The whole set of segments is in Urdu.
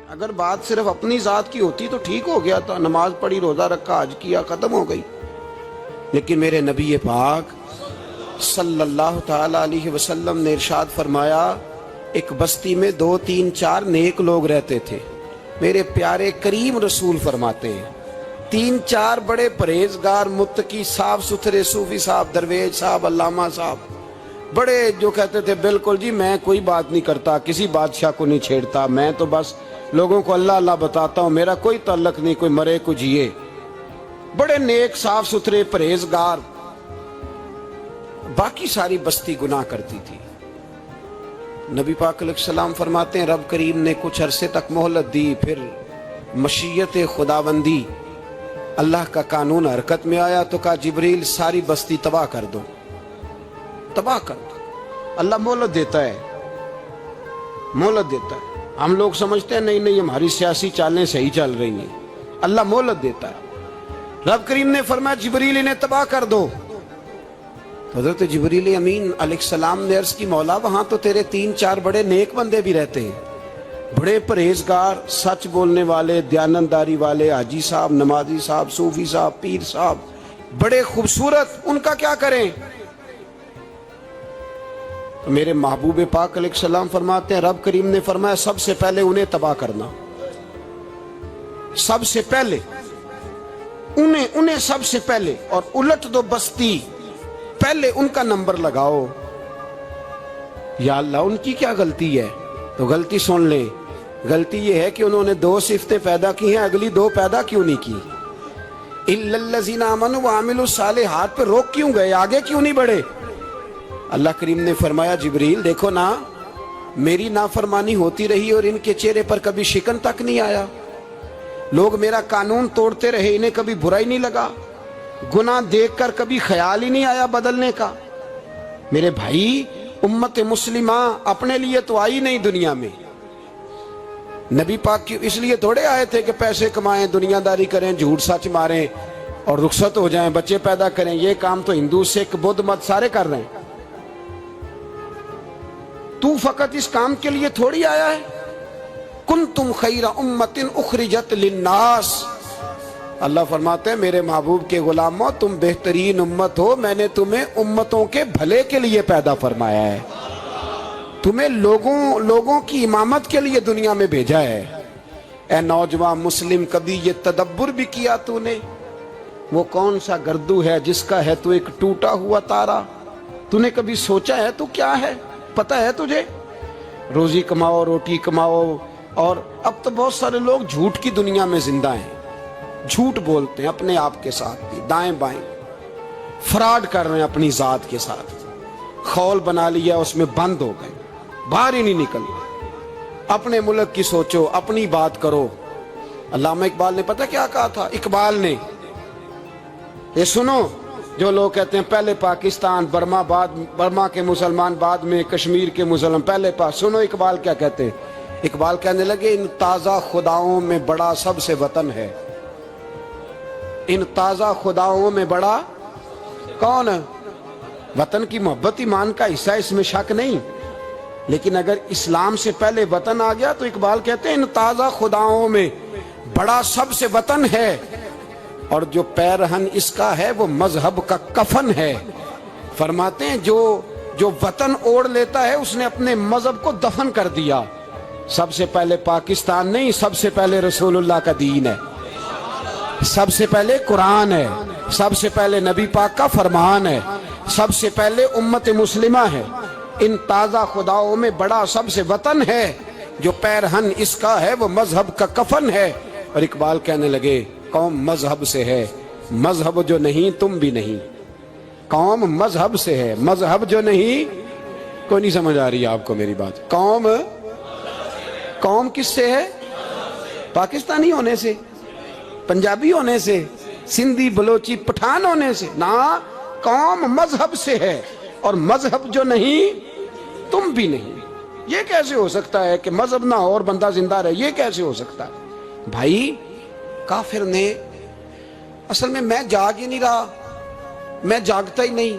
اگر بات صرف اپنی ذات کی ہوتی تو ٹھیک ہو گیا تھا، نماز پڑھی، روزہ رکھا، حج کیا، ختم ہو گئی. لیکن میرے نبی پاک صلی اللہ تعالی علیہ وسلم نے ارشاد فرمایا، ایک بستی میں 2 3 4 نیک لوگ رہتے تھے. میرے پیارے کریم رسول فرماتے ہیں 3 4 بڑے پرہیزگار، متقی، صاف ستھرے صوفی صاحب، درویش صاحب، علامہ صاحب، بڑے جو کہتے تھے بالکل جی میں کوئی بات نہیں کرتا، کسی بادشاہ کو نہیں چھیڑتا، میں تو بس لوگوں کو اللہ اللہ بتاتا ہوں، میرا کوئی تعلق نہیں، کوئی مرے کوئی جیے. بڑے نیک، صاف ستھرے، پرہیزگار. باقی ساری بستی گناہ کرتی تھی. نبی پاک علیہ السلام فرماتے ہیں رب کریم نے کچھ عرصے تک مہلت دی، پھر مشیت خداوندی، اللہ کا قانون حرکت میں آیا تو کہا جبریل ساری بستی تباہ کر دو، تباہ کر دو. اللہ مہلت دیتا ہے، مہلت دیتا ہے. ہم لوگ سمجھتے ہیں نہیں نہیں ہماری سیاسی چالیں صحیح چل رہی ہیں، اللہ مہلت دیتا ہے. رب کریم نے فرمایا جبریل انہیں تباہ کر دو. حضرت جبریل امین علیہ السلام نے عرض کی مولا وہاں تو تیرے 3 4 بڑے نیک بندے بھی رہتے ہیں، بڑے پرہیزگار، سچ بولنے والے، دیانتداری والے، حاجی صاحب، نمازی صاحب، صوفی صاحب، پیر صاحب، بڑے خوبصورت، ان کا کیا کریں؟ تو میرے محبوب پاک علیہ السلام فرماتے ہیں رب کریم نے فرمایا سب سے پہلے انہیں تباہ کرنا، سب سے پہلے انہیں سب سے پہلے، اور الٹ دو بستی، پہلے ان کا نمبر لگاؤ. یا اللہ ان کی کیا غلطی ہے؟ تو غلطی سن لیں، غلطی یہ ہے کہ انہوں نے 2 صفتیں پیدا کی ہیں، اگلی 2 پیدا کیوں نہیں کی؟ اِلَّا الَّذِينَ آمَنُوا وَعَمِلُوا الصَّالِحَاتِ پہ روک کیوں گئے، آگے کیوں نہیں بڑھے؟ اللہ کریم نے فرمایا جبریل دیکھو نا، میری نافرمانی ہوتی رہی اور ان کے چہرے پر کبھی شکن تک نہیں آیا. لوگ میرا قانون توڑتے رہے، انہیں کبھی برا ہی نہیں لگا، گناہ دیکھ کر کبھی خیال ہی نہیں آیا بدلنے کا. میرے بھائی امت مسلمہ اپنے لیے تو آئی نہیں دنیا میں، نبی پاک کی اس لیے تھوڑے آئے تھے کہ پیسے کمائیں، دنیا داری کریں، جھوٹ سچ ماریں اور رخصت ہو جائیں، بچے پیدا کریں. یہ کام تو ہندو، سکھ، بدھ مت سارے کر رہے ہیں. تو فقط اس کام کے لیے تھوڑی آیا ہے. کنتم خیر امت اخرجت للناس، اللہ فرماتے ہیں میرے محبوب کے غلاموں تم بہترین امت ہو، میں نے تمہیں امتوں کے بھلے کے لیے پیدا فرمایا ہے، تمہیں لوگوں کی امامت کے لیے دنیا میں بھیجا ہے. اے نوجوان مسلم کبھی یہ تدبر بھی کیا تو نے؟ وہ کون سا گردو ہے جس کا ہے تو ایک ٹوٹا ہوا تارا؟ تو نے کبھی سوچا ہے تو کیا ہے؟ پتہ ہے تجھے؟ روزی کماؤ، روٹی کماؤ، اور اب تو بہت سارے لوگ جھوٹ کی دنیا میں زندہ ہیں، جھوٹ بولتے ہیں اپنے آپ کے ساتھ بھی، دائیں بائیں فراڈ کر رہے ہیں اپنی ذات کے ساتھ، خول بنا لیا اس میں بند ہو گئے، باہر ہی نہیں نکل گئے. اپنے ملک کی سوچو، اپنی بات کرو. علامہ اقبال نے پتہ کیا کہا تھا؟ اقبال نے، یہ سنو جو لوگ کہتے ہیں پہلے پاکستان، برما کے مسلمان بعد میں کشمیر کے مسلمان پہلے سنو اقبال کیا کہتے ہیں. اقبال کہنے لگے ان تازہ خداؤں میں بڑا سب سے وطن ہے، ان تازہ خداؤں میں بڑا کون ہے؟ وطن کی محبت ایمان کا حصہ، اس میں شک نہیں. لیکن اگر اسلام سے پہلے وطن آ گیا تو اقبال کہتے ہیں ان تازہ خداؤں میں بڑا سب سے وطن ہے، اور جو پیرہن اس کا ہے وہ مذہب کا کفن ہے. فرماتے ہیں جو وطن اوڑھ لیتا ہے اس نے اپنے مذہب کو دفن کر دیا. سب سے پہلے پاکستان نہیں، سب سے پہلے رسول اللہ کا دین ہے، سب سے پہلے قرآن ہے، سب سے پہلے نبی پاک کا فرمان ہے، سب سے پہلے امت مسلمہ ہے. ان تازہ خداؤں میں بڑا سب سے وطن ہے، جو پیرہن اس کا ہے وہ مذہب کا کفن ہے. اور اقبال کہنے لگے قوم مذہب سے ہے، مذہب جو نہیں تم بھی نہیں. قوم مذہب سے ہے، مذہب جو نہیں، کوئی نہیں سمجھ آ رہی آپ کو میری بات؟ قوم کس سے ہے؟ پاکستانی ہونے سے، پنجابی ہونے سے، سندھی بلوچی پٹھان ہونے سے نہ، قوم مذہب سے ہے، اور مذہب جو نہیں تم بھی نہیں. یہ کیسے ہو سکتا ہے کہ مذہب نہ ہو اور بندہ زندہ رہے؟ یہ کیسے ہو سکتا ہے؟ بھائی کافر نے اصل میں جاگ ہی نہیں رہا، میں جاگتا ہی نہیں،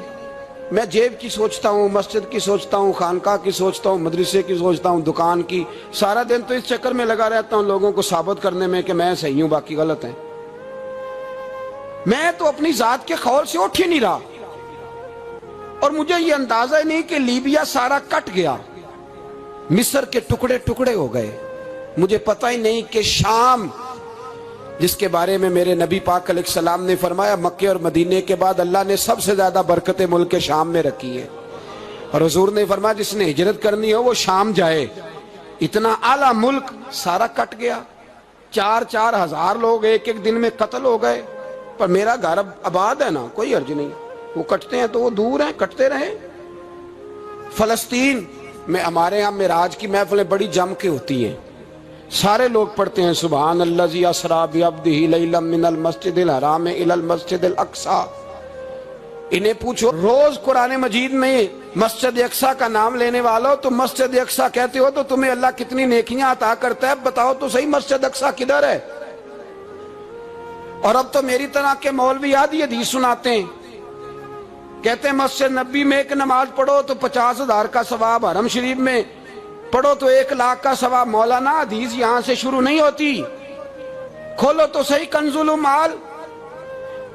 میں جیب کی سوچتا ہوں، مسجد کی سوچتا ہوں، خانقاہ کی سوچتا ہوں، مدرسے کی سوچتا ہوں، دکان کی، سارا دن تو اس چکر میں لگا رہتا ہوں لوگوں کو ثابت کرنے میں کہ میں صحیح ہوں باقی غلط ہیں۔ میں تو اپنی ذات کے خول سے اٹھ ہی نہیں رہا، اور مجھے یہ اندازہ ہی نہیں کہ لیبیا سارا کٹ گیا، مصر کے ٹکڑے ٹکڑے ہو گئے، مجھے پتہ ہی نہیں کہ شام، جس کے بارے میں میرے نبی پاک علیہ السلام نے فرمایا مکے اور مدینے کے بعد اللہ نے سب سے زیادہ برکتیں ملک شام میں رکھی ہے، اور حضور نے فرمایا جس نے ہجرت کرنی ہو وہ شام جائے۔ اتنا اعلیٰ ملک سارا کٹ گیا، 4,000 ہزار لوگ ایک ایک دن میں قتل ہو گئے، پر میرا گھر آباد ہے نا، کوئی حرج نہیں، وہ کٹتے ہیں تو وہ دور ہیں، کٹتے رہیں۔ فلسطین میں ہمارے ہاں معراج کی محفلیں بڑی جم کے ہوتی ہیں، سارے لوگ پڑھتے ہیں سبحان الذی اسریٰ بعبدہ لیلا من المسجد الحرام الی المسجد الاقصی۔ انہیں پوچھو روز قرآن مجید میں مسجد اقصی کا نام لینے والوں، تم مسجد اقصی کہتے ہو تو تمہیں اللہ کتنی نیکیاں عطا کرتا ہے، بتاؤ تو صحیح مسجد اقصی کدھر ہے؟ اور اب تو میری طرح کے مولوی آدھی حدیث سناتے ہیں، کہتے ہیں مسجد نبی میں ایک نماز پڑھو تو 50,000 کا ثواب، حرم شریف میں پڑھو تو 1,00,000 کا ثواب۔ مولانا حدیث یہاں سے شروع نہیں ہوتی، کھولو تو صحیح کنز المال،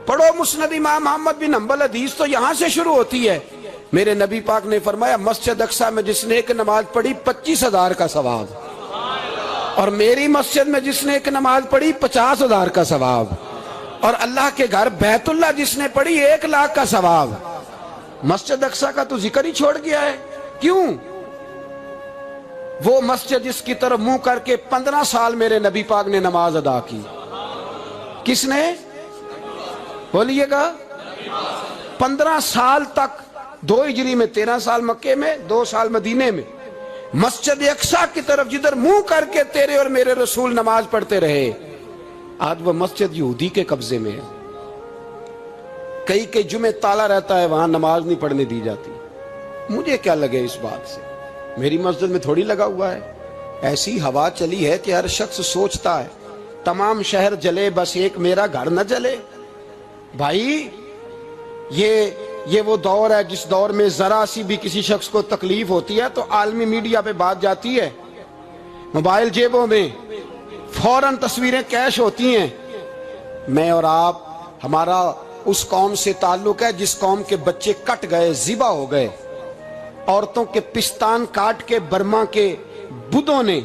پڑھو مسند امام محمد بن حنبل، حدیث تو یہاں سے شروع ہوتی ہے۔ میرے نبی پاک نے فرمایا مسجد اقصی میں جس نے ایک نماز پڑھی 25,000 کا ثواب، اور میری مسجد میں جس نے ایک نماز پڑھی 50,000 کا ثواب، اور اللہ کے گھر بیت اللہ جس نے پڑھی 1,00,000 کا ثواب۔ مسجد اقصی کا تو ذکر ہی چھوڑ گیا ہے، کیوں؟ وہ مسجد جس کی طرف منہ کر کے 15 سال میرے نبی پاک نے نماز ادا کی، کس نے؟ بولیے گا 15 سال تک، 2 ہجری میں 13 سال مکے میں، 2 سال مدینے میں، مسجد اقصی کی طرف جدھر منہ کر کے تیرے اور میرے رسول نماز پڑھتے رہے۔ آج وہ مسجد یہودی کے قبضے میں ہے، کئی جمعے تالا رہتا ہے، وہاں نماز نہیں پڑھنے دی جاتی۔ مجھے کیا لگے اس بات سے، میری مسجد میں تھوڑی لگا ہوا ہے۔ ایسی ہوا چلی ہے کہ ہر شخص سوچتا ہے تمام شہر جلے بس ایک میرا گھر نہ جلے۔ بھائی یہ وہ دور ہے جس دور میں ذرا سی بھی کسی شخص کو تکلیف ہوتی ہے تو عالمی میڈیا پہ بات جاتی ہے، موبائل جیبوں میں فوراً تصویریں کیش ہوتی ہیں۔ میں اور آپ، ہمارا اس قوم سے تعلق ہے جس قوم کے بچے کٹ گئے، ذبح ہو گئے، عورتوں کے پستان کاٹ کے برما کے بدھوں نے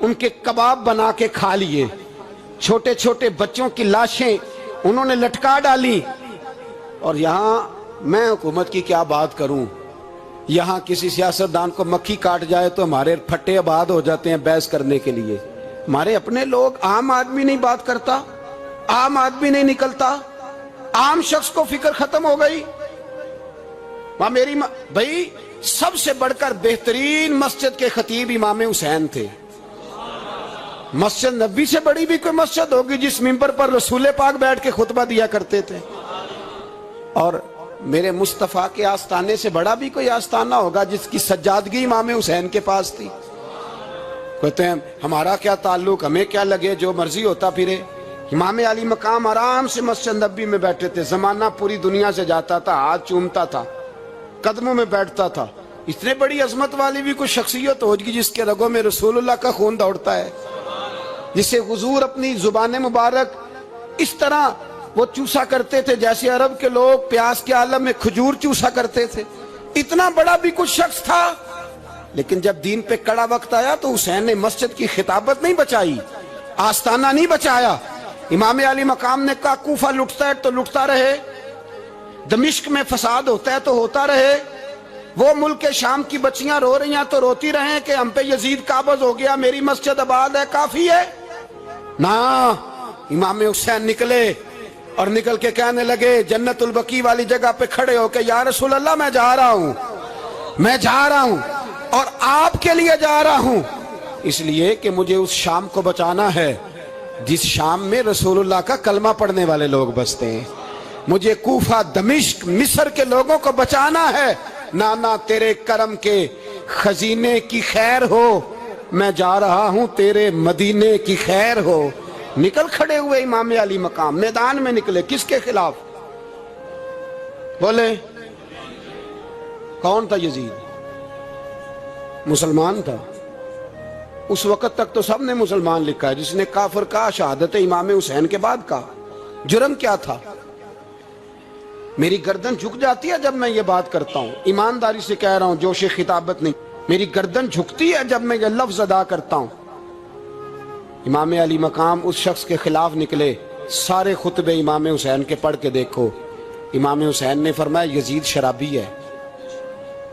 ان کے کباب بنا کے کھا لیے، چھوٹے چھوٹے بچوں کی لاشیں انہوں نے لٹکا ڈالی۔ اور یہاں میں حکومت کی کیا بات کروں، یہاں کسی سیاستدان کو مکھی کاٹ جائے تو ہمارے پھٹے آباد ہو جاتے ہیں بحث کرنے کے لیے۔ ہمارے اپنے لوگ، عام آدمی نہیں بات کرتا، عام آدمی نہیں نکلتا، عام شخص کو فکر ختم ہو گئی۔ وہاں میری بھائی سب سے بڑھ کر بہترین مسجد کے خطیب امام حسین تھے۔ مسجد نبی سے بڑی بھی کوئی مسجد ہوگی جس ممبر پر رسول پاک بیٹھ کے خطبہ دیا کرتے تھے، اور میرے مصطفیٰ کے آستانے سے بڑا بھی کوئی آستانہ ہوگا جس کی سجادگی امام حسین کے پاس تھی۔ کہتے ہیں ہمارا کیا تعلق، ہمیں کیا لگے، جو مرضی ہوتا پھرے۔ امام علی مقام آرام سے مسجد نبی میں بیٹھے تھے، زمانہ پوری دنیا سے جاتا تھا، ہاتھ چومتا تھا، قدموں میں بیٹھتا تھا۔ اتنے بڑی عظمت والی بھی کوئی شخصیت ہوگی جس کے رگوں میں رسول اللہ کا خون دوڑتا ہے، جسے حضور اپنی زبان مبارک اس طرح وہ چوسا کرتے تھے جیسے عرب کے لوگ پیاس کے عالم میں کھجور چوسا کرتے تھے۔ اتنا بڑا بھی کچھ شخص تھا، لیکن جب دین پہ کڑا وقت آیا تو حسین نے مسجد کی خطابت نہیں بچائی، آستانہ نہیں بچایا۔ امام علی مقام نے کہا کوفہ لٹتا ہے تو لٹتا رہے، دمشق میں فساد ہوتا ہے تو ہوتا رہے، وہ ملک شام کی بچیاں رو رہی ہیں تو روتی رہیں کہ ہم پہ یزید قابض ہو گیا، میری مسجد آباد ہے، کافی ہے نا۔ امام حسین نکلے اور نکل کے کہنے لگے جنت البقیع والی جگہ پہ کھڑے ہو کے، یا رسول اللہ میں جا رہا ہوں، میں جا رہا ہوں، اور آپ کے لیے جا رہا ہوں، اس لیے کہ مجھے اس شام کو بچانا ہے جس شام میں رسول اللہ کا کلمہ پڑھنے والے لوگ بستے ہیں۔ مجھے کوفہ، دمشق، مصر کے لوگوں کو بچانا ہے۔ نانا تیرے کرم کے خزینے کی خیر ہو، میں جا رہا ہوں تیرے مدینے کی خیر ہو۔ نکل کھڑے ہوئے امام علی مقام، میدان میں نکلے، کس کے خلاف؟ بولے کون تھا یزید؟ مسلمان تھا. اس وقت تک تو سب نے مسلمان لکھا ہے. جس نے کافر کہا شہادت امام حسین کے بعد کہا. جرم کیا تھا؟ میری گردن جھک جاتی ہے جب میں یہ بات کرتا ہوں, ایمانداری سے کہہ رہا ہوں, جوش خطابت نہیں. میری گردن جھکتی ہے جب میں یہ لفظ ادا کرتا ہوں. امام علی مقام اس شخص کے خلاف نکلے. سارے خطبے امام حسین کے پڑھ کے دیکھو. امام حسین نے فرمایا یزید شرابی ہے.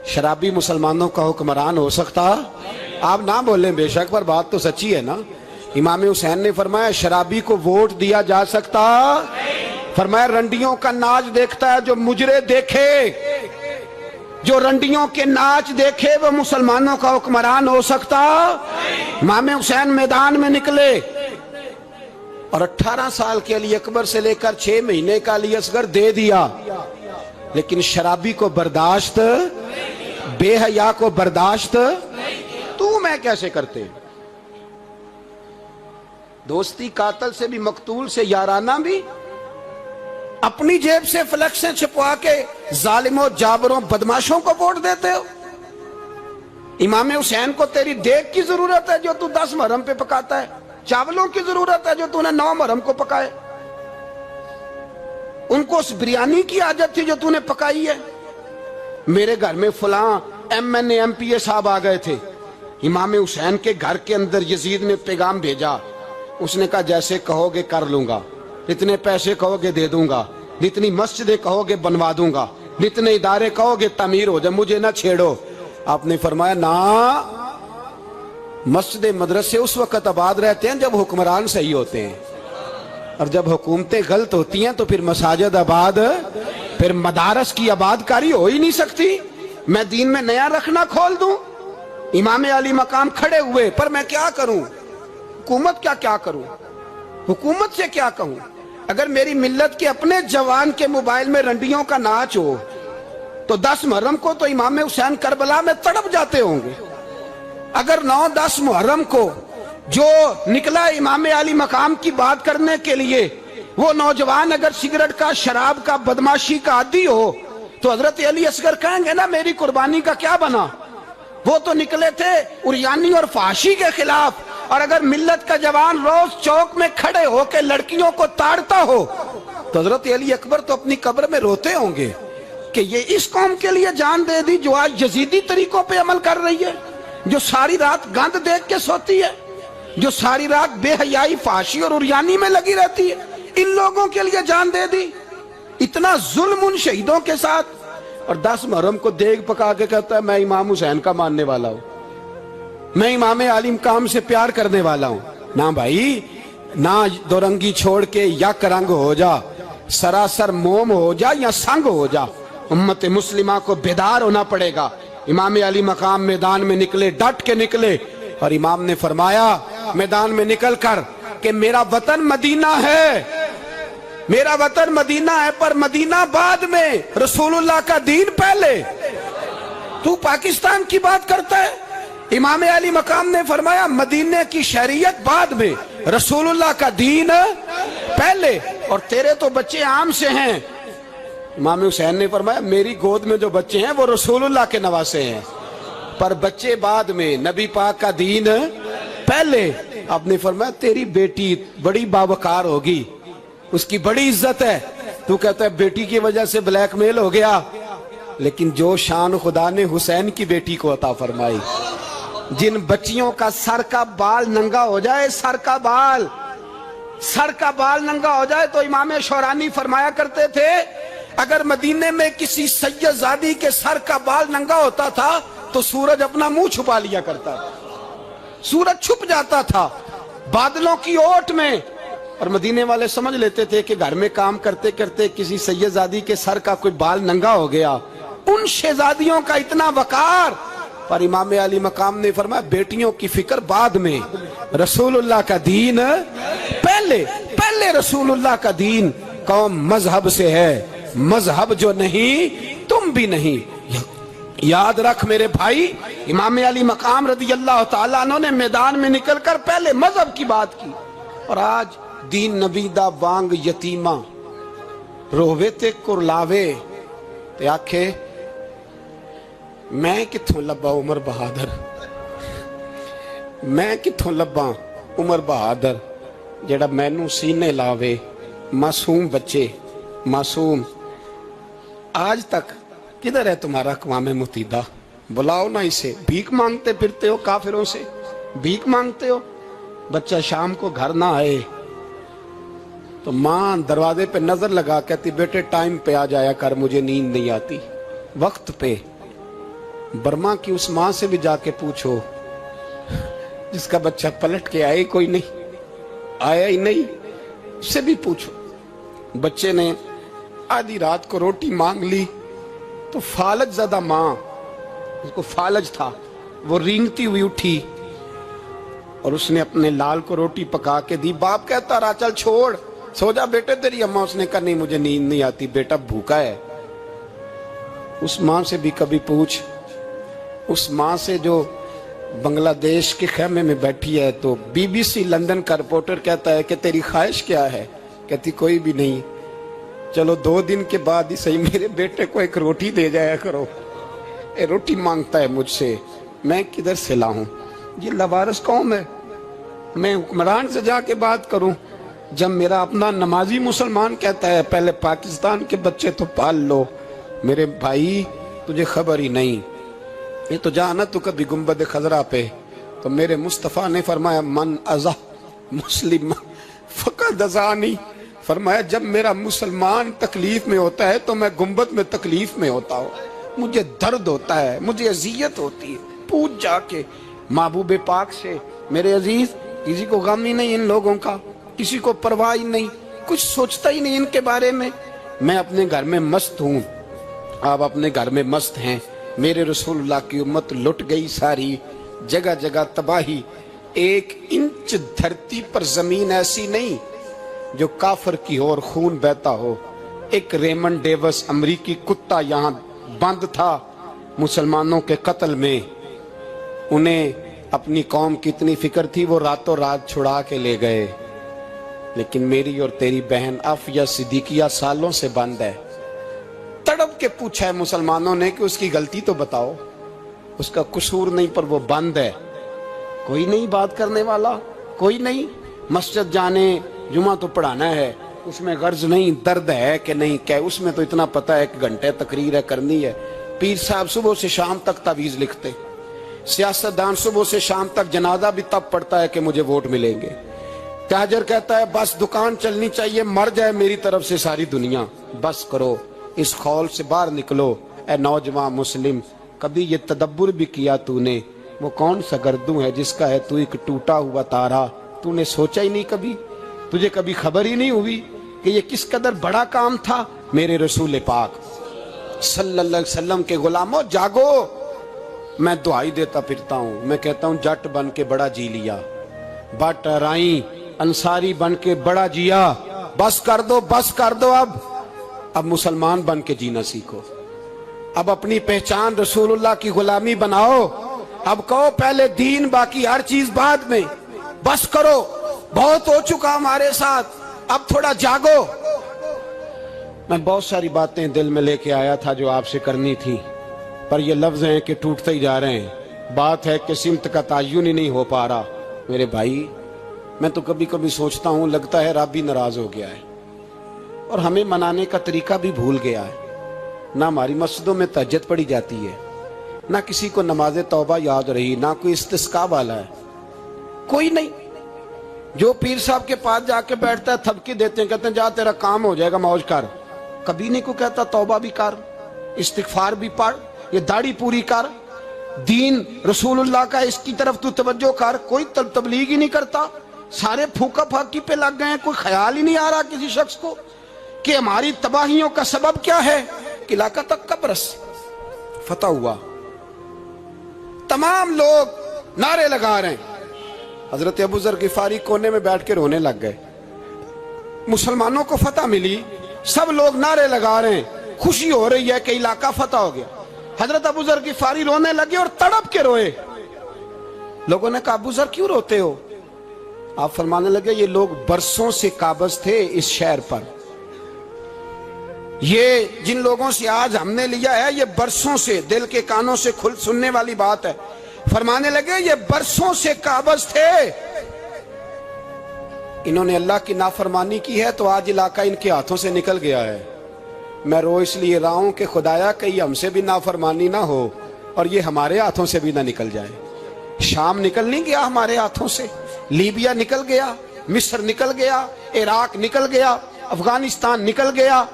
شرابی مسلمانوں کا حکمران ہو سکتا؟ آپ نہ بولیں بے شک, پر بات تو سچی ہے نا. امام حسین نے فرمایا شرابی کو ووٹ دیا جا سکتا؟ فرمایا رنڈیوں کا ناچ دیکھتا ہے جو مجرے دیکھے, جو رنڈیوں کے ناچ دیکھے وہ مسلمانوں کا حکمران ہو سکتا؟ امام حسین میدان میں نکلے اور 18 سال کے علی اکبر سے لے کر 6 مہینے کا علی اصغر دے دیا, لیکن شرابی کو برداشت, بے حیا کو برداشت تو میں کیسے کرتے؟ دوستی قاتل سے بھی, مقتول سے یارانہ بھی, اپنی جیب سے فلیکسیں چھپوا کے ظالموں جابروں بدماشوں کو ووٹ دیتے ہو. امام حسین کو تیری دیگ کی ضرورت ہے جو تو 10 محرم پہ پکاتا ہے, چاولوں کی ضرورت ہے جو تو نے 9 محرم کو پکائے. ان کو اس بریانی کی عادت تھی جو تو نے پکائی ہے. میرے گھر میں فلاں MNA MPA صاحب آ گئے تھے. امام حسین کے گھر کے اندر یزید نے پیغام بھیجا. اس نے کہا جیسے کہو گے کر لوں گا, جتنے پیسے کہو گے دے دوں گا, جتنی مسجدیں کہو گے بنوا دوں گا, جتنے ادارے کہو گے تعمیر ہو جائے, مجھے نہ چھیڑو. آپ نے فرمایا نا, مسجد مدرسے اس وقت آباد رہتے ہیں جب حکمران صحیح ہوتے ہیں, اور جب حکومتیں غلط ہوتی ہیں تو پھر مساجد آباد, پھر مدارس کی آباد کاری ہو ہی نہیں سکتی. میں دین میں نیا رکھنا کھول دوں؟ امام علی مقام کھڑے ہوئے, پر میں کیا کروں؟ حکومت کیا کروں؟ حکومت سے کیا کہوں؟ اگر میری ملت کے اپنے جوان کے موبائل میں رنڈیوں کا ناچ ہو تو 10 محرم کو تو امام حسین کربلا میں تڑپ جاتے ہوں گے. اگر 9-10 محرم کو جو نکلا امام علی مقام کی بات کرنے کے لیے, وہ نوجوان اگر سگریٹ کا, شراب کا, بدماشی کا عادی ہو تو حضرت علی اصغر کہیں گے نا میری قربانی کا کیا بنا؟ وہ تو نکلے تھے عریانی اور فحاشی کے خلاف. اور اگر ملت کا جوان روز چوک میں کھڑے ہو کے لڑکیوں کو تاڑتا ہو تو حضرت علی اکبر تو اپنی قبر میں روتے ہوں گے کہ یہ اس قوم کے لیے جان دے دی جو آج یزیدی طریقوں پہ عمل کر رہی ہے, جو ساری رات گند دیکھ کے سوتی ہے, جو ساری رات بے حیائی, فحاشی اور عریانی میں لگی رہتی ہے. ان لوگوں کے لیے جان دے دی. اتنا ظلم ان شہیدوں کے ساتھ, اور 10 محرم کو دیگ پکا کے کہتا ہے میں امام حسین کا ماننے والا ہوں, میں امام علی مقام سے پیار کرنے والا ہوں. نہ بھائی, نہ دو رنگی چھوڑ کے یک رنگ ہو جا, سراسر موم ہو جا یا سنگ ہو جا. امت مسلمہ کو بیدار ہونا پڑے گا. امام علی مقام میدان میں نکلے, ڈٹ کے نکلے, اور امام نے فرمایا میدان میں نکل کر کہ میرا وطن مدینہ ہے, میرا وطن مدینہ ہے, پر مدینہ بعد میں, رسول اللہ کا دین پہلے. تو پاکستان کی بات کرتا ہے. امام علی مقام نے فرمایا مدینے کی شریعت بعد میں, رسول اللہ کا دین پہلے, اور تیرے تو بچے عام سے ہیں. امام حسین نے فرمایا میری گود میں جو بچے ہیں وہ رسول اللہ کے نواسے ہیں, پر بچے بعد میں, نبی پاک کا دین پہلے. آپ نے فرمایا تیری بیٹی بڑی باوقار ہوگی, اس کی بڑی عزت ہے, تو کہتا ہے بیٹی کی وجہ سے بلیک میل ہو گیا, لیکن جو شان خدا نے حسین کی بیٹی کو عطا فرمائی, جن بچیوں کا سر کا بال ننگا ہو جائے, سر کا بال ننگا ہو جائے, تو امام شورانی فرمایا کرتے تھے اگر مدینے میں کسی سید زادی کے سر کا بال ننگا ہوتا تھا تو سورج اپنا منہ چھپا لیا کرتا تھا, سورج چھپ جاتا تھا بادلوں کی اوٹ میں. اور مدینے والے سمجھ لیتے تھے کہ گھر میں کام کرتے کرتے کسی سید زادی کے سر کا کوئی بال ننگا ہو گیا. ان شہزادیوں کا اتنا وقار, پر امام علی مقام نے فرمایا بیٹیوں کی فکر بعد میں, رسول اللہ کا دین پہلے. رسول اللہ کا دین. قوم مذہب سے ہے, مذہب جو نہیں تم بھی نہیں. یاد رکھ میرے بھائی, امام علی مقام رضی اللہ تعالیٰ عنہ نے میدان میں نکل کر پہلے مذہب کی بات کی, اور آج دین نبی دا وانگ یتیمہ رووے تے کرلاوے تے آکھے میں کتھوں لبا عمر بہادر، میں کتھوں لبا عمر بہادر جڑا مینوں سینے لاوے، معصوم بچے معصوم۔ آج تک کدھر ہے تمہارا اقوام متحدہ؟ بلاؤ نا اسے۔ بھیک مانگتے پھرتے ہو کافروں سے، بھیک مانگتے ہو۔ بچہ شام کو گھر نہ آئے تو ماں دروازے پہ نظر لگا کہتی بیٹے ٹائم پہ آ جایا کر، مجھے نیند نہیں آتی، وقت پہ۔ برما کی اس ماں سے بھی جا کے پوچھو جس کا بچہ پلٹ کے آئے کوئی نہیں، آیا ہی نہیں، اس سے بھی پوچھو۔ بچے نے آدھی رات کو روٹی مانگ لی تو فالج زدہ ماں، اس کو فالج تھا، وہ رینگتی ہوئی اٹھی اور اس نے اپنے لال کو روٹی پکا کے دی۔ باپ کہتا رہا چل چھوڑ، سو جا بیٹے تیری اماں۔ اس نے کہا نہیں مجھے نیند نہیں آتی، بیٹا بھوکا ہے۔ اس ماں سے بھی کبھی پوچھ، اس ماں سے جو بنگلہ دیش کے خیمے میں بیٹھی ہے تو بی بی سی لندن کا رپورٹر کہتا ہے کہ تیری خواہش کیا ہے؟ کہتی کوئی بھی نہیں، چلو 2 دن کے بعد ہی صحیح میرے بیٹے کو ایک روٹی دے جایا کرو، اے روٹی مانگتا ہے مجھ سے، میں کدھر سے لاؤں؟ یہ لوارث قوم ہے۔ میں حکمران سے جا کے بات کروں جب میرا اپنا نمازی مسلمان کہتا ہے پہلے پاکستان کے بچے تو پال لو؟ میرے بھائی تجھے خبر ہی نہیں، یہ تو جانا تو کبھی گنبد خضرا پہ، تو میرے مصطفیٰ نے فرمایا من ازہ مسلم فقد ازانی، فرمایا جب میرا مسلمان تکلیف میں ہوتا ہے تو میں گنبد میں تکلیف میں ہوتا ہوں، مجھے درد ہوتا ہے، مجھے اذیت ہوتی ہے۔ پوچھ جا کے محبوب پاک سے، میرے عزیز کسی کو غم ہی نہیں ان لوگوں کا، کسی کو پرواہ ہی نہیں، کچھ سوچتا ہی نہیں ان کے بارے میں۔ میں اپنے گھر میں مست ہوں، آپ اپنے گھر میں مست ہیں۔ میرے رسول اللہ کی امت لٹ گئی ساری، جگہ جگہ تباہی۔ 1 انچ دھرتی پر زمین ایسی نہیں جو کافر کی ہو اور خون بہتا ہو۔ ایک ریمن ڈیوس امریکی کتا یہاں بند تھا مسلمانوں کے قتل میں، انہیں اپنی قوم کی اتنی فکر تھی وہ راتوں رات چھڑا کے لے گئے، لیکن میری اور تیری بہن عافیہ صدیقیہ سالوں سے بند ہے۔ تڑپ کے پوچھا ہے مسلمانوں نے کہ اس کی غلطی تو بتاؤ، اس کا قصور نہیں پر وہ بند ہے، کوئی نہیں بات کرنے والا، کوئی نہیں۔ مسجد جانے جمعہ تو پڑھانا ہے، اس میں غرض نہیں درد ہے کہ نہیں کہ، اس میں تو اتنا پتہ ہے 1 گھنٹے تقریر ہے کرنی ہے۔ پیر صاحب صبح سے شام تک تعویذ لکھتے، سیاستدان صبح سے شام تک جنازہ بھی تب پڑتا ہے کہ مجھے ووٹ ملیں گے۔ تاجر کہتا ہے بس دکان چلنی چاہیے، مر جائے میری طرف سے ساری دنیا، بس کرو، اس خول سے باہر نکلو۔ اے نوجوان مسلم، کبھی یہ تدبر بھی کیا تو نے وہ کون سا گردوں ہے جس کا ہے تو ایک ٹوٹا ہوا تارا؟ تو نے سوچا ہی نہیں کبھی، تجھے کبھی خبر ہی نہیں ہوئی کہ یہ کس قدر بڑا کام تھا؟ میرے رسول پاک صلی اللہ علیہ وسلم کے غلاموں جاگو۔ میں دعائی دیتا پھرتا ہوں، میں کہتا ہوں جٹ بن کے بڑا جی لیا، بٹ رائیں انصاری بن کے بڑا جیا، بس کر دو بس کر دو۔ اب مسلمان بن کے جینا سیکھو، اب اپنی پہچان رسول اللہ کی غلامی بناؤ۔ اب کہو پہلے دین باقی ہر چیز بعد میں، بس کرو، بہت ہو چکا ہمارے ساتھ، اب تھوڑا جاگو۔ میں بہت ساری باتیں دل میں لے کے آیا تھا جو آپ سے کرنی تھی، پر یہ لفظ ہیں کہ ٹوٹتے ہی جا رہے ہیں۔ بات ہے کہ سمت کا تعین ہی نہیں ہو پا رہا۔ میرے بھائی میں تو کبھی کبھی سوچتا ہوں لگتا ہے رب بھی ناراض ہو گیا ہے اور ہمیں منانے کا طریقہ بھی بھول گیا ہے۔ نہ ہماری مسجدوں میں تہجد پڑھی جاتی ہے، نہ کسی کو نماز توبہ یاد رہی، نہ کوئی استسقاء والا ہے، کوئی نہیں۔ جو پیر صاحب کے پاس جا کے بیٹھتا ہے تھپکی دیتے ہیں، کہتے ہیں جا تیرا کام ہو جائے گا موج کر۔ کبھی نہیں کو کہتا توبہ بھی کر، استغفار بھی پڑھ، یہ داڑھی پوری کر، دین رسول اللہ کا اس کی طرف تو توجہ کر۔ کوئی تبلیغ ہی نہیں کرتا، سارے پھوکا پھاکی پہ لگ گئے ہیں۔ کوئی خیال ہی نہیں آ رہا کسی شخص کو کہ ہماری تباہیوں کا سبب کیا ہے؟ کہ علاقہ تک قبرص فتح ہوا، تمام لوگ نعرے لگا رہے ہیں۔ حضرت ابو ذر غفاری کونے میں بیٹھ کے رونے لگ گئے۔ مسلمانوں کو فتح ملی، سب لوگ نعرے لگا رہے ہیں، خوشی ہو رہی ہے کہ علاقہ فتح ہو گیا۔ حضرت ابو ذر غفاری رونے لگے اور تڑپ کے روئے۔ لوگوں نے کہا ابو ذر کیوں روتے ہو؟ آپ فرمانے لگے یہ لوگ برسوں سے قابض تھے اس شہر پر، یہ جن لوگوں سے آج ہم نے لیا ہے یہ برسوں سے دل کے کانوں سے کھل سننے والی بات ہے. فرمانے لگے یہ برسوں سے قابض تھے, انہوں نے اللہ کی نافرمانی کی ہے تو آج علاقہ ان کے ہاتھوں سے نکل گیا ہے. میں رو اس لیے رہا ہوں کہ خدایا کہیں ہم سے بھی نافرمانی نہ ہو اور یہ ہمارے ہاتھوں سے بھی نہ نکل جائے. شام نکل نہیں گیا ہمارے ہاتھوں سے, لیبیا نکل گیا, مصر نکل گیا, عراق نکل گیا, افغانستان نکل گیا,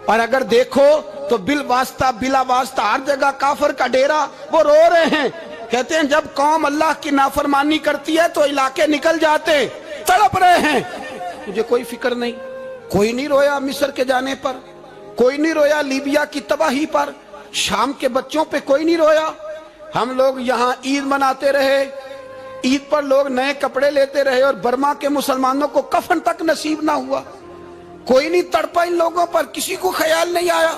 اور اگر دیکھو تو بلا واسطہ ہر جگہ کافر کا ڈیرا. وہ رو رہے ہیں, کہتے ہیں جب قوم اللہ کی نافرمانی کرتی ہے تو علاقے نکل جاتے, تڑپ رہے ہیں. مجھے کوئی فکر نہیں, کوئی نہیں رویا مصر کے جانے پر, کوئی نہیں رویا لیبیا کی تباہی پر, شام کے بچوں پہ کوئی نہیں رویا. ہم لوگ یہاں عید مناتے رہے, عید پر لوگ نئے کپڑے لیتے رہے اور برما کے مسلمانوں کو کفن تک نصیب نہ ہوا. کوئی نہیں تڑپا ان لوگوں پر, کسی کو خیال نہیں آیا.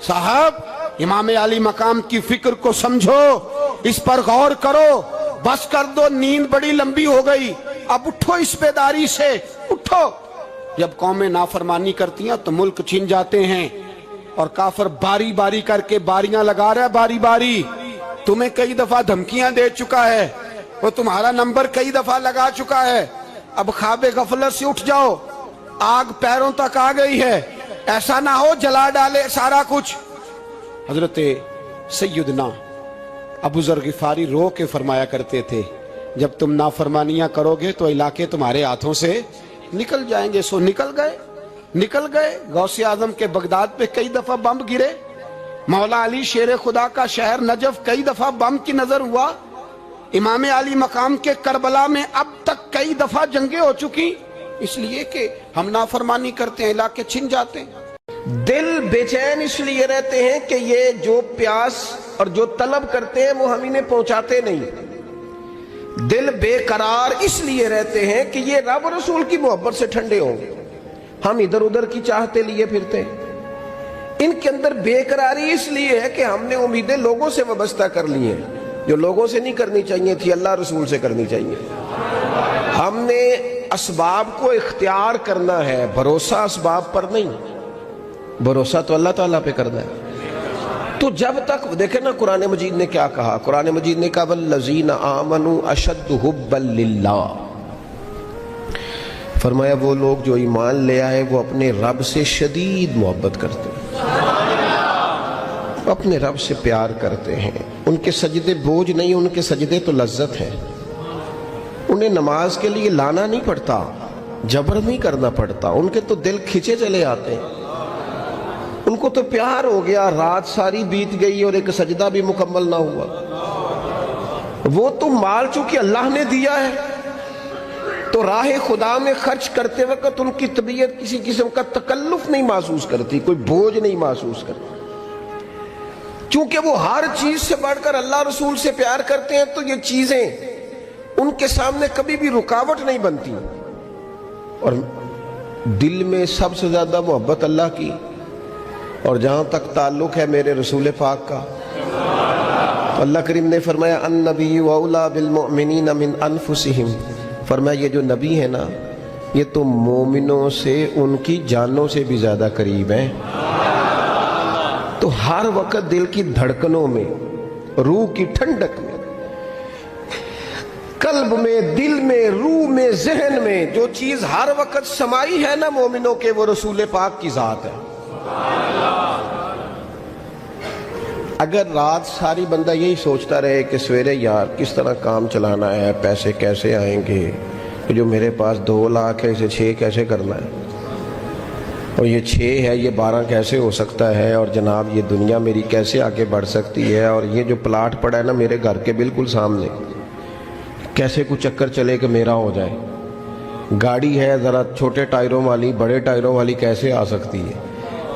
صاحب امام علی مقام کی فکر کو سمجھو, اس پر غور کرو, بس کر دو, نیند بڑی لمبی ہو گئی, اب اٹھو اس بیداری سے, اٹھو. جب قومیں نافرمانی کرتی ہیں تو ملک چھن جاتے ہیں اور کافر باری باری کر کے باریاں لگا رہا ہے, باری باری. تمہیں کئی دفعہ دھمکیاں دے چکا ہے, وہ تمہارا نمبر کئی دفعہ لگا چکا ہے. اب خواب غفلت سے اٹھ جاؤ, آگ پیروں تک آ گئی ہے, ایسا نہ ہو جلا ڈالے سارا کچھ. حضرت سیدنا ابو ذر غفاری رو کے فرمایا کرتے تھے جب تم نافرمانیاں کرو گے تو علاقے تمہارے ہاتھوں سے نکل جائیں گے. سو نکل گئے. غوث اعظم کے بغداد پہ کئی دفعہ بم گرے, مولا علی شیر خدا کا شہر نجف کئی دفعہ بم کی نظر ہوا, امام علی مقام کے کربلا میں اب تک کئی دفعہ جنگیں ہو چکی, اس لیے کہ ہم نافرمانی کرتے ہیں علاقے چھن جاتے ہیں. دل بے چین اس لیے رہتے ہیں کہ یہ جو پیاس اور جو طلب کرتے ہیں وہ ہم انہیں پہنچاتے نہیں. دل بے قرار اس لیے رہتے ہیں کہ یہ رب رسول کی محبت سے ٹھنڈے ہوں گے, ہم ادھر ادھر کی چاہتے لیے پھرتے ہیں. ان کے اندر بے قراری اس لیے ہے کہ ہم نے امیدیں لوگوں سے وابستہ کر لی ہیں, جو لوگوں سے نہیں کرنی چاہیے تھی, اللہ رسول سے کرنی چاہیے. ہم نے اسباب کو اختیار کرنا ہے, بھروسہ اسباب پر نہیں, بھروسہ تو اللہ تعالیٰ پہ کرنا ہے. تو جب تک دیکھیں نا قرآن مجید نے کیا کہا, قرآن مجید نے کہا والذین آمنوا اشد حبا للہ, فرمایا وہ لوگ جو ایمان لے آئے وہ اپنے رب سے شدید محبت کرتے ہیں, اپنے رب سے پیار کرتے ہیں. ان کے سجدے بوجھ نہیں, ان کے سجدے تو لذت ہے. انہیں نماز کے لیے لانا نہیں پڑتا, جبر نہیں کرنا پڑتا, ان کے تو دل کھچے چلے آتے ہیں. ان کو تو پیار ہو گیا, رات ساری بیت گئی اور ایک سجدہ بھی مکمل نہ ہوا. وہ تو مال چونکہ اللہ نے دیا ہے تو راہ خدا میں خرچ کرتے وقت ان کی طبیعت کسی قسم کا تکلف نہیں محسوس کرتی, کوئی بوجھ نہیں محسوس کرتی. چونکہ وہ ہر چیز سے بڑھ کر اللہ رسول سے پیار کرتے ہیں تو یہ چیزیں ان کے سامنے کبھی بھی رکاوٹ نہیں بنتی. اور دل میں سب سے زیادہ محبت اللہ کی, اور جہاں تک تعلق ہے میرے رسول پاک کا, تو اللہ کریم نے فرمایا النبی اولی بالمؤمنین من انفسہم, فرمایا یہ جو نبی ہے نا یہ تو مومنوں سے ان کی جانوں سے بھی زیادہ قریب ہیں. تو ہر وقت دل کی دھڑکنوں میں, روح کی ٹھنڈک میں, قلب میں, دل میں, روح میں, ذہن میں جو چیز ہر وقت سمائی ہے نا مومنوں کے, وہ رسول پاک کی ذات ہے. اگر رات ساری بندہ یہی سوچتا رہے کہ سویرے یار کس طرح کام چلانا ہے, پیسے کیسے آئیں گے, جو میرے پاس 2 لاکھ ہے اسے 6 کیسے کرنا ہے, اور یہ 6 ہے یہ 12 کیسے ہو سکتا ہے, اور جناب یہ دنیا میری کیسے آگے بڑھ سکتی ہے, اور یہ جو پلاٹ پڑا ہے نا میرے گھر کے بالکل سامنے کیسے کچھ چکر چلے کہ میرا ہو جائے, گاڑی ہے ذرا چھوٹے ٹائروں والی بڑے ٹائروں والی کیسے آ سکتی ہے.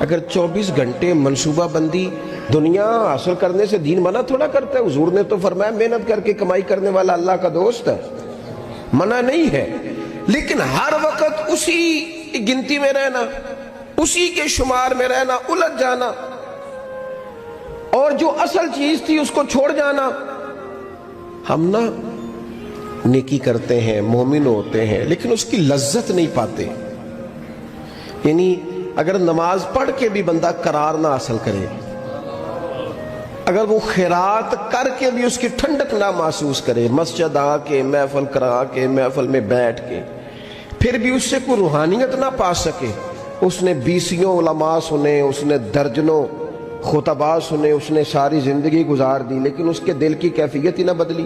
اگر 24 گھنٹے منصوبہ بندی دنیا حاصل کرنے سے دین منع تھوڑا کرتا ہے. حضور نے تو فرمایا محنت کر کے کمائی کرنے والا اللہ کا دوست ہے, منع نہیں ہے, لیکن ہر وقت اسی گنتی میں رہنا, اسی کے شمار میں رہنا, الجھ جانا, اور جو اصل چیز تھی اس کو چھوڑ جانا. ہم نا نیکی کرتے ہیں, مومن ہوتے ہیں, لیکن اس کی لذت نہیں پاتے. یعنی اگر نماز پڑھ کے بھی بندہ قرار نہ حاصل کرے، اگر وہ خیرات کر کے بھی اس کی ٹھنڈک نہ محسوس کرے، مسجد آ کے، محفل کرا کے، محفل میں بیٹھ کے، پھر بھی اس سے کوئی روحانیت نہ پا سکے، اس نے 20 علماء سنے، اس نے درجنوں خطباء سنے، اس نے ساری زندگی گزار دی، لیکن اس کے دل کی کیفیت ہی نہ بدلی،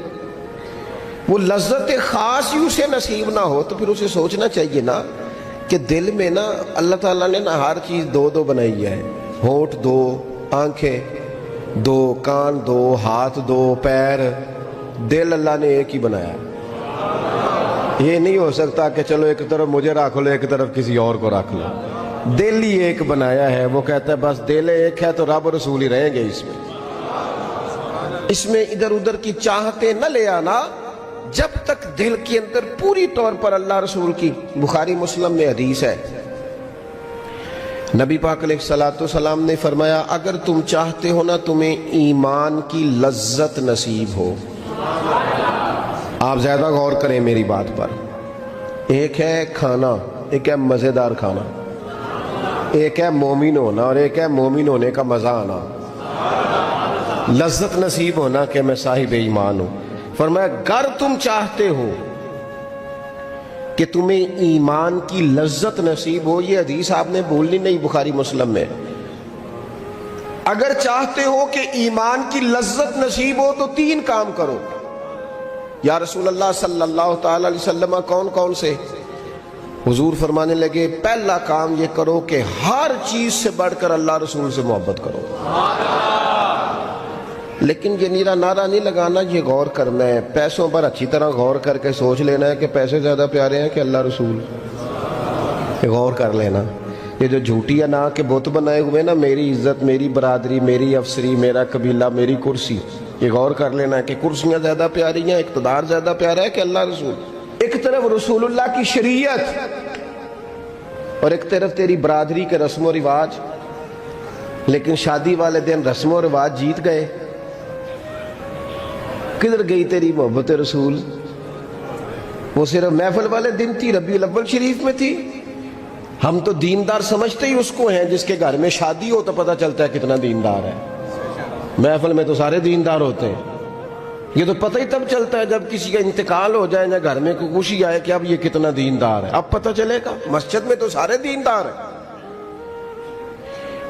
وہ لذت خاص ہی اسے نصیب نہ ہو، تو پھر اسے سوچنا چاہیے نا کہ دل میں نا اللہ تعالیٰ نے نا ہر چیز دو دو بنائی ہے، ہونٹ دو، آنکھیں دو، کان دو، ہاتھ دو، پیر، دل اللہ نے ایک ہی بنایا ہے۔ یہ نہیں ہو سکتا کہ چلو ایک طرف مجھے رکھ لو ایک طرف کسی اور کو رکھ لو، دل ہی ایک بنایا ہے۔ وہ کہتا ہے بس دل ایک ہے تو رب رسول ہی رہیں گے، اس میں ادھر ادھر کی چاہتے نہ لے آنا، جب تک دل کے اندر پوری طور پر اللہ رسول کی۔ بخاری مسلم میں حدیث ہے، نبی پاک علیہ الصلوۃ والسلام نے فرمایا اگر تم چاہتے ہو نا تمہیں ایمان کی لذت نصیب ہو، آپ زیادہ غور کریں میری بات پر، ایک ہے کھانا، ایک ہے مزیدار کھانا، ایک ہے مومن ہونا اور ایک ہے مومن ہونے کا مزہ آنا، لذت نصیب ہونا کہ میں صاحب ایمان ہوں۔ فرمایا اگر تم چاہتے ہو کہ تمہیں ایمان کی لذت نصیب ہو، یہ حدیث آپ نے بھولنی نہیں، بخاری مسلم میں، اگر چاہتے ہو کہ ایمان کی لذت نصیب ہو تو 3 کام کرو۔ یا رسول اللہ صلی اللہ تعالی علیہ وسلم کون کون سے؟ حضور فرمانے لگے پہلا کام یہ کرو کہ ہر چیز سے بڑھ کر اللہ رسول سے محبت کرو۔ لیکن یہ نیرا نعرہ نہیں لگانا، یہ غور کرنا ہے، پیسوں پر اچھی طرح غور کر کے سوچ لینا ہے کہ پیسے زیادہ پیارے ہیں کہ اللہ رسول، یہ غور کر لینا۔ یہ جو جھوٹی ہے نا کہ بت بنائے ہوئے نا، میری عزت، میری برادری، میری افسری، میرا قبیلہ، میری کرسی، یہ غور کر لینا ہے کہ کرسیاں زیادہ پیاری ہیں، اقتدار زیادہ پیارا ہے کہ اللہ رسول۔ ایک طرف رسول اللہ کی شریعت اور ایک طرف تیری برادری کے رسم و رواج، لیکن شادی والے دن رسم و رواج جیت گئے، کدھر گئی تیری محبت رسول؟ وہ صرف محفل والے دن تھی، ربیع الاول شریف میں تھی۔ ہم تو دیندار سمجھتے ہی اس کو ہیں جس کے گھر میں شادی ہو تو پتہ چلتا ہے کتنا دیندار ہے، محفل میں تو سارے دیندار ہوتے ہیں، یہ تو پتہ ہی تب چلتا ہے جب کسی کا انتقال ہو جائے یا گھر میں کوئی خوشی آئے کہ اب یہ کتنا دیندار ہے، اب پتہ چلے گا۔ مسجد میں تو سارے دیندار ہیں۔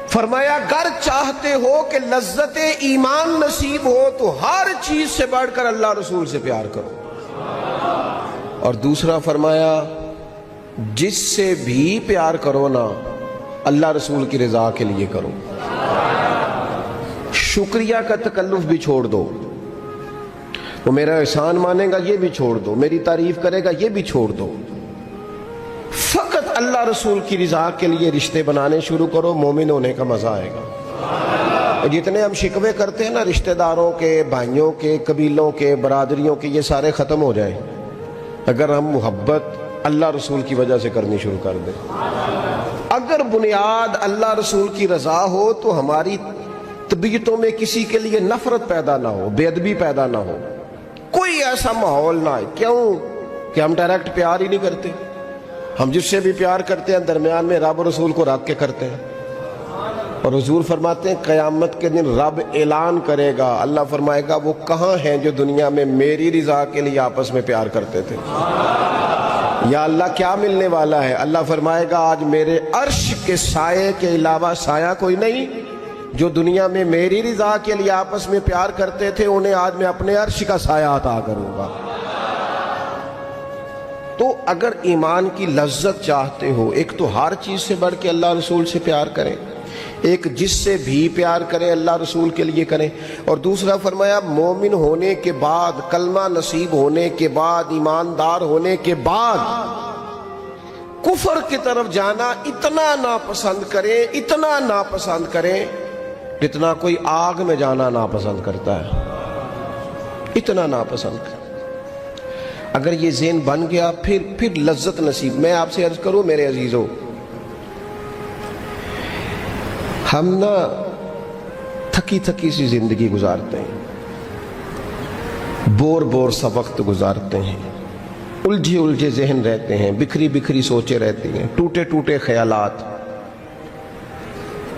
فرمایا اگر چاہتے ہو کہ لذت ایمان نصیب ہو تو ہر چیز سے بڑھ کر اللہ رسول سے پیار کرو، اور دوسرا فرمایا جس سے بھی پیار کرو نا اللہ رسول کی رضا کے لیے کرو، شکریہ کا تکلف بھی چھوڑ دو، وہ میرا احسان مانے گا یہ بھی چھوڑ دو، میری تعریف کرے گا یہ بھی چھوڑ دو، فقط اللہ رسول کی رضا کے لیے رشتے بنانے شروع کرو، مومن ہونے کا مزہ آئے گا۔ جتنے ہم شکوے کرتے ہیں نا رشتہ داروں کے، بھائیوں کے، قبیلوں کے، برادریوں کے، یہ سارے ختم ہو جائیں اگر ہم محبت اللہ رسول کی وجہ سے کرنی شروع کر دیں۔ اگر بنیاد اللہ رسول کی رضا ہو تو ہماری طبیعتوں میں کسی کے لیے نفرت پیدا نہ ہو، بے ادبی پیدا نہ ہو، کوئی ایسا ماحول نہ ہے۔ کیوں کہ ہم ڈائریکٹ پیار ہی نہیں کرتے، ہم جس سے بھی پیار کرتے ہیں درمیان میں رب رسول کو رکھ کے کرتے ہیں، اور حضور فرماتے ہیں قیامت کے دن رب اعلان کرے گا، اللہ فرمائے گا وہ کہاں ہیں جو دنیا میں میری رضا کے لیے آپس میں پیار کرتے تھے؟ یا اللہ کیا ملنے والا ہے؟ اللہ فرمائے گا آج میرے عرش کے سائے کے علاوہ سایہ کوئی نہیں، جو دنیا میں میری رضا کے لیے آپس میں پیار کرتے تھے انہیں آج میں اپنے عرش کا سایہ عطا کروں گا۔ تو اگر ایمان کی لذت چاہتے ہو، ایک تو ہر چیز سے بڑھ کے اللہ رسول سے پیار کریں، ایک جس سے بھی پیار کریں اللہ رسول کے لیے کریں، اور دوسرا فرمایا مومن ہونے کے بعد، کلمہ نصیب ہونے کے بعد، ایماندار ہونے کے بعد کفر کی طرف جانا اتنا ناپسند کریں، اتنا ناپسند کریں جتنا کوئی آگ میں جانا ناپسند کرتا ہے، اتنا ناپسند کریں۔ اگر یہ ذہن بن گیا پھر لذت نصیب۔ میں آپ سے عرض کروں میرے عزیزوں، ہم نا تھکی تھکی سی زندگی گزارتے ہیں، بور سا وقت گزارتے ہیں، الجھے ذہن رہتے ہیں، بکھری سوچیں رہتی ہیں، ٹوٹے خیالات،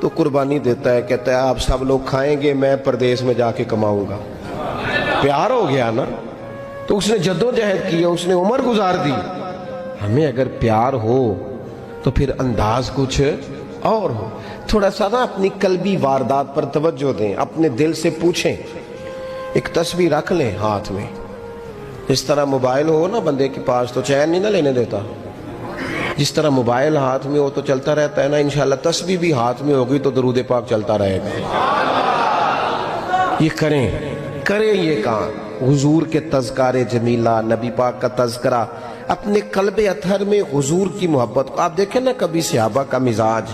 تو قربانی دیتا ہے, کہتا ہے آپ سب لوگ کھائیں گے, میں پردیس میں جا کے کماؤں گا. پیار ہو گیا نا, تو اس نے جدوجہد کی, اس نے عمر گزار دی. ہمیں اگر پیار ہو تو پھر انداز کچھ اور ہو. تھوڑا سا نا اپنی قلبی واردات پر توجہ دیں, اپنے دل سے پوچھیں. ایک تسبیح رکھ لیں ہاتھ میں, جس طرح موبائل ہو نا بندے کے پاس تو چین نہیں نہ لینے دیتا, جس طرح موبائل ہاتھ میں ہو تو چلتا رہتا ہے نا, انشاءاللہ تسبیح بھی ہاتھ میں ہوگی تو درود پاک چلتا رہے گا. یہ کریں یہ کام. حضور کے تذکار جمیلہ, نبی پاک کا تذکرہ, اپنے قلب اطہر میں حضور کی محبت. آپ دیکھیں نا کبھی صحابہ کا مزاج,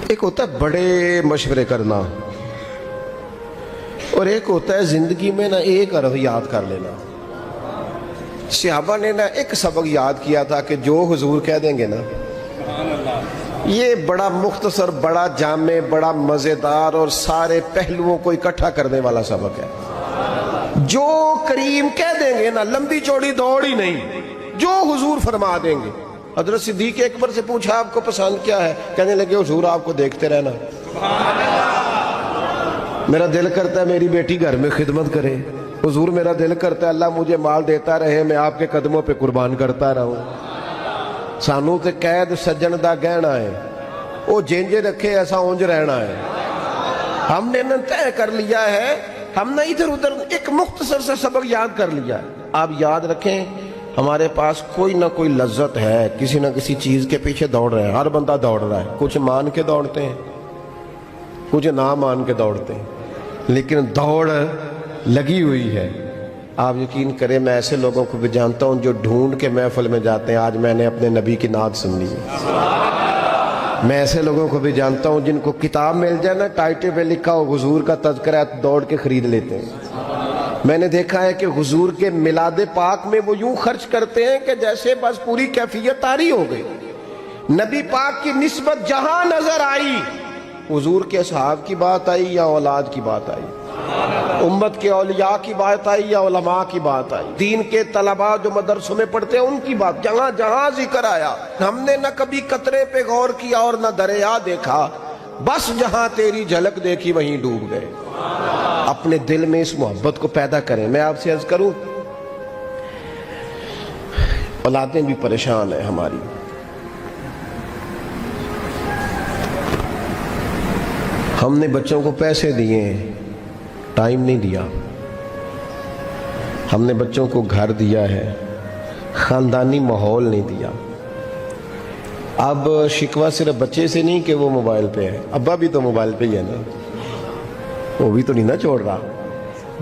ایک ہوتا ہے بڑے مشورے کرنا, اور ایک ہوتا ہے زندگی میں نا ایک عرض یاد کر لینا. صحابہ نے نا ایک سبق یاد کیا تھا کہ جو حضور کہہ دیں گے نا, یہ بڑا مختصر, بڑا جامع, بڑا مزیدار اور سارے پہلوؤں کو اکٹھا کرنے والا سبق ہے. جو کریم کہہ دیں گے نا, لمبی چوڑی دوڑ ہی نہیں, جو حضور فرما دیں گے. حضرت صدیق اکبر سے پوچھا آپ کو پسند کیا ہے, کہنے لگے حضور آپ کو دیکھتے رہنا. میرا دل کرتا ہے میری بیٹی گھر میں خدمت کرے. حضور میرا دل کرتا ہے اللہ مجھے مال دیتا رہے, میں آپ کے قدموں پہ قربان کرتا رہوں. سانو تے قید سجن دا گہنا ہے, وہ جینج رکھے ایسا اونج رہنا ہے. ہم نے نہ طے کر لیا ہے, ہم نے ادھر ادھر ایک مختصر سے سبق یاد کر لیا ہے. آپ یاد رکھیں ہمارے پاس کوئی نہ کوئی لذت ہے, کسی نہ کسی چیز کے پیچھے دوڑ رہے ہیں. ہر بندہ دوڑ رہا ہے, کچھ مان کے دوڑتے ہیں, کچھ نہ مان کے دوڑتے ہیں, لیکن دوڑ لگی ہوئی ہے. آپ یقین کریں میں ایسے لوگوں کو بھی جانتا ہوں جو ڈھونڈ کے محفل میں جاتے ہیں, آج میں نے اپنے نبی کی نعت سننی ہے. میں ایسے لوگوں کو بھی جانتا ہوں جن کو کتاب مل جائے نا, ٹائٹل پہ لکھا ہو حضور کا تذکرہ, دوڑ کے خرید لیتے ہیں. میں نے دیکھا ہے کہ حضور کے میلاد پاک میں وہ یوں خرچ کرتے ہیں کہ جیسے بس پوری کیفیت طاری ہو گئی. نبی پاک کی نسبت جہاں نظر آئی, حضور کے اصحاب کی بات آئی یا اولاد کی بات آئی, امت کے اولیاء کی بات آئی یا علماء کی بات آئی, دین کے طلباء جو مدرسوں میں پڑھتے ہیں ان کی بات, جہاں جہاں ذکر آیا. ہم نے نہ کبھی قطرے پہ غور کیا اور نہ دریا دیکھا, بس جہاں تیری جھلک دیکھی وہیں ڈوب گئے. اپنے دل میں اس محبت کو پیدا کریں. میں آپ سے عرض کروں, اولادیں بھی پریشان ہیں ہماری. ہم نے بچوں کو پیسے دیے ہیں, ٹائم نہیں دیا. ہم نے بچوں کو گھر دیا ہے, خاندانی ماحول نہیں دیا. اب شکوہ صرف بچے سے نہیں کہ وہ موبائل پہ ہے, ابا بھی تو موبائل پہ ہی ہے نا, وہ بھی تو نہیں نا چھوڑ رہا.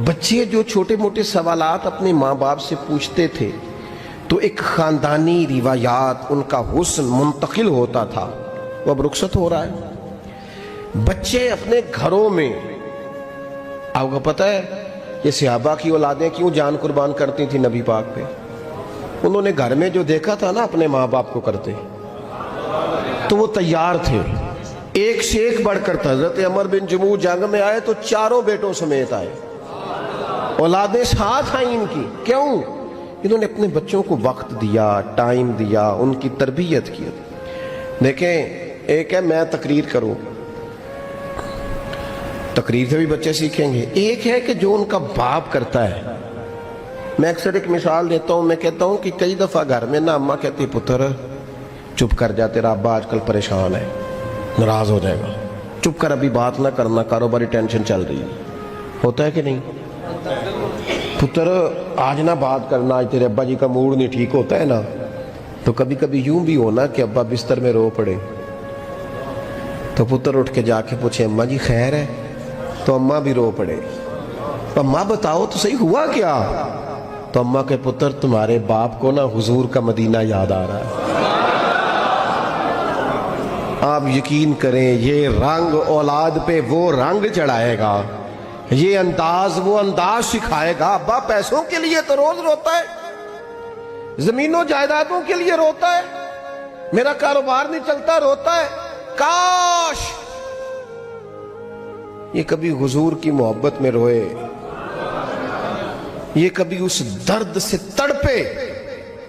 بچے جو چھوٹے موٹے سوالات اپنے ماں باپ سے پوچھتے تھے تو ایک خاندانی روایات, ان کا حسن منتقل ہوتا تھا, وہ اب رخصت ہو رہا ہے. بچے اپنے گھروں میں, آپ کو پتہ ہے یہ صحابہ کی اولادیں کیوں جان قربان کرتی تھی نبی پاک پہ؟ انہوں نے گھر میں جو دیکھا تھا نا اپنے ماں باپ کو کرتے, تو وہ تیار تھے. ایک سے ایک بڑھ کر تھا. حضرت عمر بن جموح جنگ میں آئے تو چاروں بیٹوں سمیت آئے, اولادیں ساتھ آئیں ان کی. کیوں؟ انہوں نے اپنے بچوں کو وقت دیا, ٹائم دیا, ان کی تربیت کی. دیکھیں ایک ہے میں تقریر کروں, تقریر سے بھی بچے سیکھیں گے. ایک ہے کہ جو ان کا باپ کرتا ہے. میں اکثر ایک مثال دیتا ہوں, میں کہتا ہوں کہ کئی دفعہ گھر میں نا اماں کہتی پتر چپ کر جا, تیرا ابا آج کل پریشان ہے, ناراض ہو جائے گا, چپ کر, ابھی بات نہ کرنا, کاروباری ٹینشن چل رہی ہے. ہوتا ہے کہ نہیں؟ پتر آج نہ بات کرنا, آج تیرے ابا جی کا موڈ نہیں ٹھیک. ہوتا ہے نا. تو کبھی کبھی یوں بھی ہونا کہ ابا بستر میں رو پڑے, تو پتر اٹھ کے جا کے پوچھے اماں جی خیر ہے, تو اماں بھی رو پڑے, اماں بتاؤ تو صحیح ہوا کیا؟ تو اماں کے پتر تمہارے باپ کو نا حضور کا مدینہ یاد آ رہا ہے. آپ یقین کریں یہ رنگ اولاد پہ وہ رنگ چڑھائے گا, یہ انداز وہ انداز سکھائے گا. ابا پیسوں کے لیے تو روز روتا ہے, زمینوں جائیدادوں کے لیے روتا ہے, میرا کاروبار نہیں چلتا روتا ہے. کاش یہ کبھی حضور کی محبت میں روئے, یہ کبھی اس درد سے تڑپے,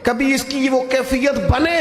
کبھی اس کی وہ کیفیت بنے,